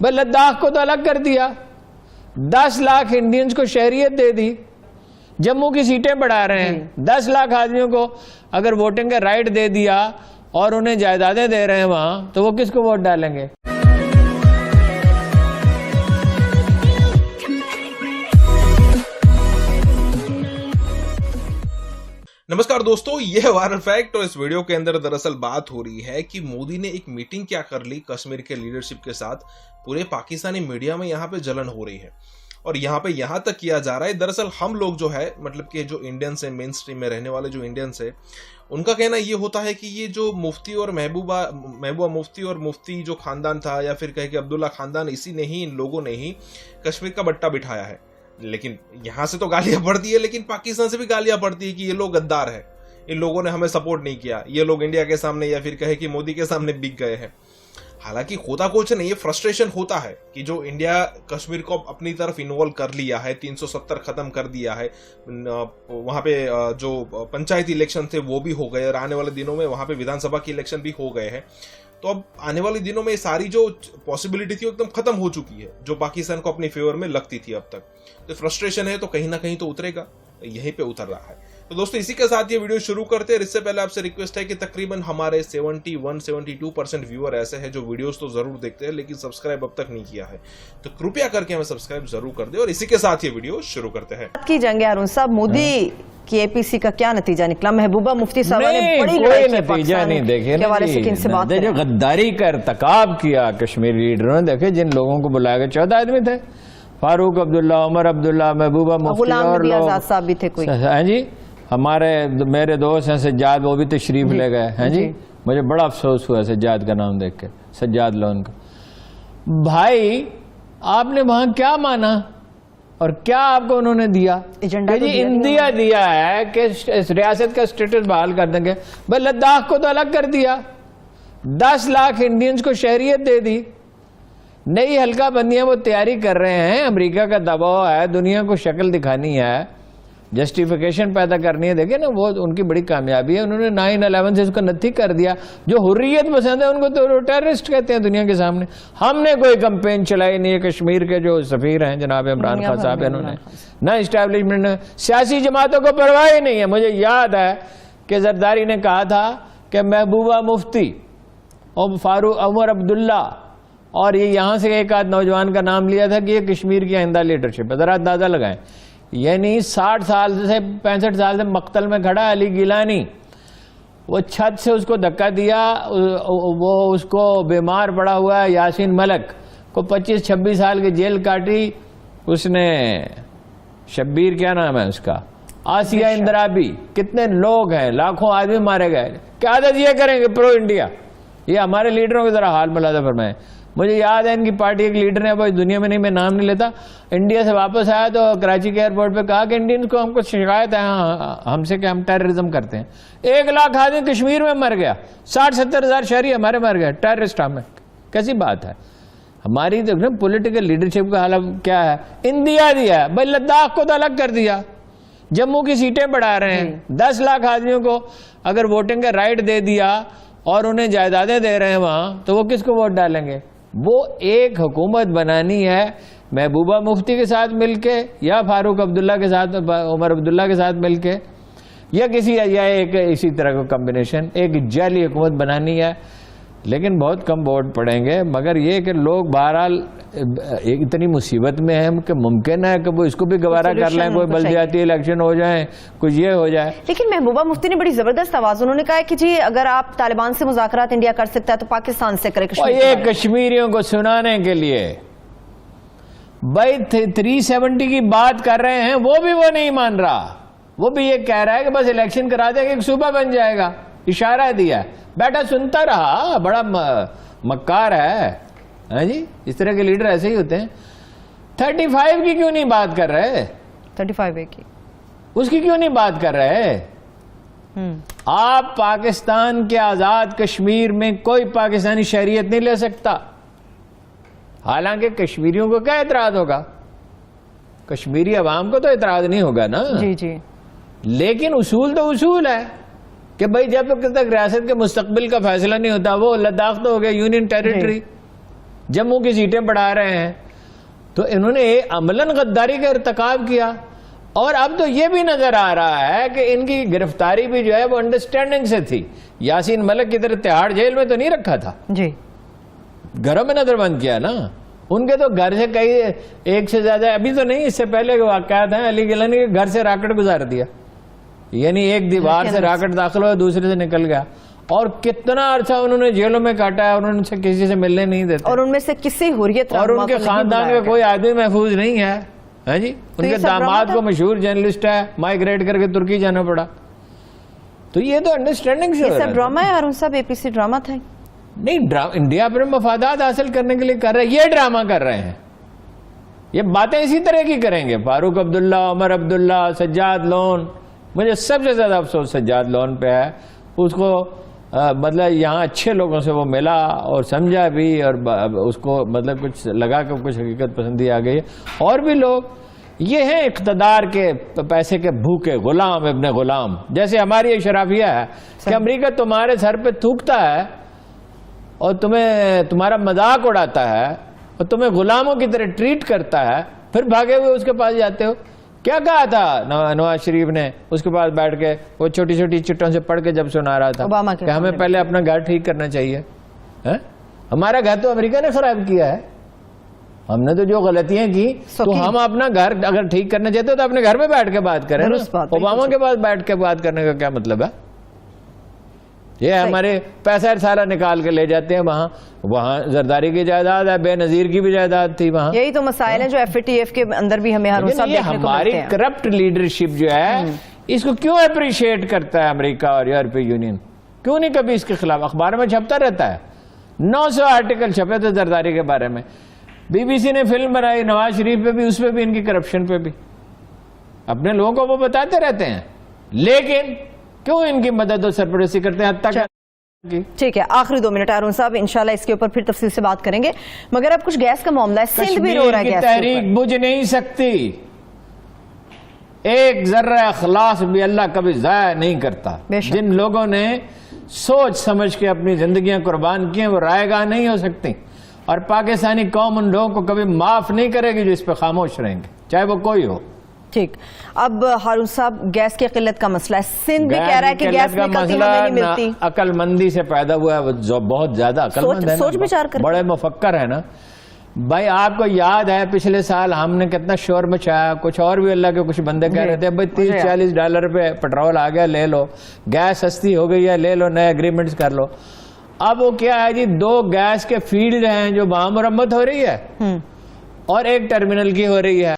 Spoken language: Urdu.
بھائی لداخ کو تو الگ کر دیا, 10 لاکھ انڈینز کو شہریت دے دی, جموں کی سیٹیں بڑھا رہے ہیں, 10 لاکھ آدمیوں کو اگر ووٹنگ کا رائٹ دے دیا اور انہیں جائیدادیں دے رہے ہیں وہاں, تو وہ کس کو ووٹ ڈالیں گے؟ نمسکار دوستو, یہ ہے وائرل فیکٹ. اور اس ویڈیو کے اندر دراصل بات ہو رہی ہے کہ مودی نے ایک میٹنگ کیا کر لی کشمیر کے لیڈرشپ کے ساتھ. پورے پاکستانی میڈیا میں یہاں پہ جلن ہو رہی ہے اور یہاں پہ یہاں تک کیا جا رہا ہے. دراصل ہم لوگ جو ہے, مطلب کہ جو انڈینس ہیں, مین سٹریم میں رہنے والے جو انڈینس ہیں, ان کا کہنا یہ ہوتا ہے کہ یہ جو مفتی اور محبوبہ مفتی اور مفتی جو خاندان تھا, یا پھر کہے کہ عبداللہ خاندان, اسی نے ہی, ان لوگوں نے ہی کشمیر کا بٹا بٹھایا ہے. لیکن یہاں سے تو گالیاں پڑتی ہے, لیکن پاکستان سے بھی گالیاں پڑتی ہے کہ یہ لوگ غدار ہیں, ان لوگوں نے ہمیں سپورٹ نہیں کیا, یہ لوگ انڈیا کے سامنے یا پھر کہے کہ مودی کے سامنے بک گئے ہیں. حالانکہ ہوتا کچھ نہیں, یہ فرسٹریشن ہوتا ہے کہ جو انڈیا کشمیر کو اپنی طرف انوالو کر لیا ہے, 370 ختم کر دیا ہے, وہاں پہ جو پنچایتی الیکشن تھے وہ بھی ہو گئے, اور آنے والے دنوں میں وہاں پہ ودھان سبھا کی الیکشن بھی ہو گئے ہیں. تو اب آنے والے دنوں میں ساری جو پاسبلٹی تھی وہ ایک دم ختم ہو چکی ہے, جو پاکستان کو اپنی فیور میں لگتی تھی اب تک. تو فرسٹریشن ہے تو کہیں نہ کہیں تو اترے گا, یہیں پہ اتر رہا ہے. تو دوستو اسی کے ساتھ یہ ویڈیو شروع کرتے ہیں. اس سے پہلے آپ سے ریکویسٹ ہے کہ تقریباً ہمارے 71-72% ویور ایسے ہیں جو ویڈیوز تو ضرور دیکھتے ہیں لیکن سبسکرائب اب تک نہیں کیا ہے, تو کرپیا کر کے ہمیں سبسکرائب ضرور کر دیں. اور اسی کے ساتھ یہ ویڈیو شروع کرتے ہیں. کی جنگ ہے ہارون صاحب, مودی کی اے پی سی کا کیا نتیجہ نکلا؟ محبوبہ مفتی صاحب نے بڑی لڑائی کی پاکستان کے حوالے سے, کن سے بات کریں؟ جو غداری کا ارتکاب کیا کشمیری لیڈروں نے, دیکھیں جن لوگوں کو بلایا گیا 14 آدمی تھے, فاروق عبداللہ, عمر عبداللہ, محبوبہ مفتی اور لوگ, آزاد صاحب بھی تھے کوئی, ہاں جی, ہمارے میرے دوست ہیں سجاد, وہ بھی تشریف لے گئے ہیں جی. مجھے بڑا افسوس ہوا سجاد کا نام دیکھ کے, سجاد لون کا. بھائی آپ نے وہاں کیا مانا اور کیا آپ کو انہوں نے دیا؟ کہ جی انڈیا دیا ہے کہ ریاست کا اسٹیٹس بحال کر دیں گے. بھائی لداخ کو تو الگ کر دیا, 10 لاکھ انڈینز کو شہریت دے دی, نئی حلقہ بندیاں وہ تیاری کر رہے ہیں, امریکہ کا دباؤ ہے, دنیا کو شکل دکھانی ہے, جسٹیفیکیشن پیدا کرنی ہے. دیکھیں نا, وہ ان کی بڑی کامیابی ہے, انہوں نے 9/11 سے اس کو نتھی کر دیا. جو حریت پسند ہے ان کو تو ٹیررسٹ کہتے ہیں دنیا کے سامنے. ہم نے کوئی کمپین چلائی نہیں ہے. کشمیر کے جو سفیر ہیں جناب عمران خان صاحب, انہوں نے نہ اسٹیبلشمنٹ, سیاسی جماعتوں کو پرواہ ہی نہیں ہے. مجھے یاد ہے کہ زرداری نے کہا تھا کہ محبوبہ مفتی اور فاروق, عمر عبداللہ, اور یہ یہاں سے ایک آدھ نوجوان کا نام لیا تھا کہ یہ کشمیر کی آئندہ لیڈرشپ ہے. ذرا اندازہ لگائیں, یعنی 60 سال سے 65 سال سے مقتل میں کھڑا علی گیلانی, وہ چھت سے اس کو دھکا دیا, وہ اس کو بیمار پڑا ہوا ہے. یاسین ملک کو 25-26 سال کی جیل کاٹی اس نے. شبیر کیا نام ہے اس کا, آسیہ اندرابی, کتنے لوگ ہیں, لاکھوں آدمی مارے گئے. کیا عادت یہ کریں گے پرو انڈیا؟ یہ ہمارے لیڈروں کی ذرا حال ملاحظہ فرمائیں. مجھے یاد ہے ان کی پارٹی ایک لیڈر نے, اب دنیا میں نہیں, میں نام نہیں لیتا, انڈیا سے واپس آیا تو کراچی کے ایئرپورٹ پہ کہا کہ انڈینز کو ہم کو شکایت ہے ہم سے کہ ہم ٹیررزم کرتے ہیں. 1 لاکھ آدمی کشمیر میں مر گیا, 60-70 ہزار شہری ہمارے مر گئے, ٹیررسٹ ہمیں. کیسی بات ہے؟ ہماری پولیٹیکل لیڈرشپ کا حال کیا ہے؟ انڈیا دیا ہے, بھائی لداخ کو تو الگ کر دیا, جموں کی سیٹیں بڑھا رہے ہیں, 10 لاکھ آدمیوں کو اگر ووٹنگ کا رائٹ دے دیا اور انہیں جائیدادیں دے رہے ہیں وہاں, تو وہ کس کو ووٹ ڈالیں گے؟ وہ ایک حکومت بنانی ہے محبوبہ مفتی کے ساتھ مل کے, یا فاروق عبداللہ کے ساتھ, عمر عبداللہ کے ساتھ مل کے, یا ایک اسی طرح کا کمبینیشن, ایک جعلی حکومت بنانی ہے. لیکن بہت کم ووٹ پڑیں گے, مگر یہ کہ لوگ بہرحال اتنی مصیبت میں ہیں کہ ممکن ہے کہ وہ اس کو بھی گوارا کر لیں, کوئی بلدیاتی الیکشن ہو جائیں, کچھ یہ ہو جائے. لیکن محبوبہ مفتی نے بڑی زبردست آواز, انہوں نے کہا کہ جی اگر آپ طالبان سے مذاکرات انڈیا کر سکتا ہے تو پاکستان سے کرے. یہ کشمیریوں کو سنانے کے لیے بھائی 370 کی بات کر رہے ہیں, وہ بھی وہ نہیں مان رہا, وہ بھی یہ کہہ رہا ہے کہ بس الیکشن کرا دیں کہ ایک صوبہ بن جائے گا. اشارہ دیا, بیٹا سنتا رہا, بڑا مکار ہے جی. اس طرح کے لیڈر ایسے ہی ہوتے ہیں. 35 کی کیوں نہیں بات کر رہے؟ 35 کی اس کی کیوں نہیں بات کر رہے؟ آپ پاکستان کے آزاد کشمیر میں کوئی پاکستانی شہریت نہیں لے سکتا. حالانکہ کشمیریوں کو کیا اعتراض ہوگا؟ کشمیری عوام کو تو اعتراض نہیں ہوگا نا. جی جی. لیکن اصول تو اصول ہے کہ بھائی جب تک ریاست کے مستقبل کا فیصلہ نہیں ہوتا, وہ لداخ تو ہو گیا یونین ٹیریٹری, جموں کی سیٹیں بڑھا رہے ہیں. تو انہوں نے عملاً غداری کا ارتکاب کیا. اور اب تو یہ بھی نظر آ رہا ہے کہ ان کی گرفتاری بھی جو ہے وہ انڈرسٹینڈنگ سے تھی. یاسین ملک کی طرح تہاڑ جیل میں تو نہیں رکھا تھا, جی گھروں میں نظر بند کیا نا. ان کے تو گھر سے کئی ایک سے زیادہ, ابھی تو نہیں, اس سے پہلے کے واقعات ہیں, علی گیلانی کے گھر سے راکٹ گزار دیا, یعنی ایک دیوار سے راکٹ داخل ہوا دوسرے سے نکل گیا. اور کتنا عرصہ انہوں نے جیلوں میں کاٹا ہے, اور ان سے کسی سے ملنے نہیں دیتے, اور ان میں سے کسی حریت اور ان کے خاندان کا کوئی آدمی محفوظ نہیں ہے. ہاں جی, ان کے داماد کو مشہور جرنلسٹ ہے, مائگریٹ کر کے ترکی جانا پڑا. تو یہ تو انڈرسٹینڈنگ سے یہ سب ڈرامہ ہے. ہارون صاحب, اے پی سی ڈرامہ تھا نہیں, انڈیا اپنے مفادات حاصل کرنے کے لیے کر رہے ہیں, یہ ڈرامہ کر رہے ہیں. یہ باتیں اسی طرح کی کریں گے. فاروق عبداللہ, عمر عبداللہ, سجاد لون, مجھے سب سے زیادہ افسوس سجاد لون پہ ہے. اس کو مطلب یہاں اچھے لوگوں سے وہ ملا اور سمجھا بھی, اور اس کو مطلب کچھ لگا کہ کچھ حقیقت پسندی آ گئی ہے. اور بھی لوگ یہ ہیں اقتدار کے پیسے کے بھوکے غلام ابن غلام, جیسے ہماری اشرافیہ ہے کہ امریکہ تمہارے سر پہ تھوکتا ہے اور تمہارا مذاق اڑاتا ہے اور تمہیں غلاموں کی طرح ٹریٹ کرتا ہے, پھر بھاگے ہوئے اس کے پاس جاتے ہو. کیا کہا تھا نواز شریف نے اس کے پاس بیٹھ کے, وہ چھوٹی چھوٹی چٹوں سے پڑھ کے جب سنا رہا تھا کہ ہمیں پہلے اپنا گھر ٹھیک کرنا چاہیے. ہمارا گھر تو امریکہ نے خراب کیا ہے, ہم نے تو جو غلطیاں کی, تو ہم اپنا گھر اگر ٹھیک کرنا چاہتے ہو تو اپنے گھر میں بیٹھ کے بات کریں. اوباما کے پاس بیٹھ کے بات کرنے کا کیا مطلب ہے؟ یہ ہمارے پیسہ سارا نکال کے لے جاتے ہیں وہاں زرداری کی جائیداد ہے, بے نظیر کی بھی جائیداد تھی وہاں. یہی تو مسائل ہیں جو ایف اے ٹی ایف کے اندر بھی ہمیں ہارون صاحب دیکھنے کو ملتے ہیں. ہماری کرپٹ لیڈرشپ جو ہے اس کو کیوں اپریشیٹ کرتا ہے امریکہ اور یورپی یونین؟ کیوں نہیں کبھی اس کے خلاف اخبار میں چھپتا رہتا ہے؟ 900 آرٹیکل چھپے تھے زرداری کے بارے میں. بی بی سی نے فلم بنائی نواز شریف پہ بھی, اس پہ بھی ان کی کرپشن پہ بھی, اپنے لوگوں کو وہ بتاتے رہتے ہیں, لیکن کیوں ان کی مدد و سرپرستی کرتے ہیں حتیٰ کہ. ٹھیک ہے, آخری 2 منٹ ہارون صاحب, انشاءاللہ اس کے اوپر پھر تفصیل سے بات کریں گے. مگر اب کچھ گیس کا معاملہ ہے, سندھ بھی رو رہا ہے گیس کے اوپر. تحریک بجھ نہیں سکتی, ایک ذرہ اخلاص بھی اللہ کبھی ضائع نہیں کرتا. جن لوگوں نے سوچ سمجھ کے اپنی زندگیاں قربان کی ہیں وہ رائے گاہ نہیں ہو سکتی, اور پاکستانی قوم ان لوگوں کو کبھی معاف نہیں کرے گی جو اس پہ خاموش رہیں گے, چاہے وہ کوئی ہو. ٹھیک, اب ہارون صاحب گیس کی قلت کا مسئلہ ہے, سندھ بھی کہہ رہا ہے کہ گیس نکلتی ہمیں نہیں ملتی. عقل مندی سے پیدا ہوا ہے, جو بہت زیادہ عقل مند ہے, سوچ بچار کر, بڑے مفکر ہے نا بھائی. آپ کو یاد ہے پچھلے سال ہم نے کتنا شور مچایا, کچھ اور بھی اللہ کے کچھ بندے کہہ رہے تھے بھائی $30-40 پہ پیٹرول آ گیا, لے لو, گیس سستی ہو گئی ہے, لے لو, نئے اگریمنٹس کر لو. اب وہ کیا ہے جی, 2 گیس کے فیلڈ ہیں جو وہاں مرمت ہو رہی ہے اور ایک ٹرمینل کی ہو رہی ہے.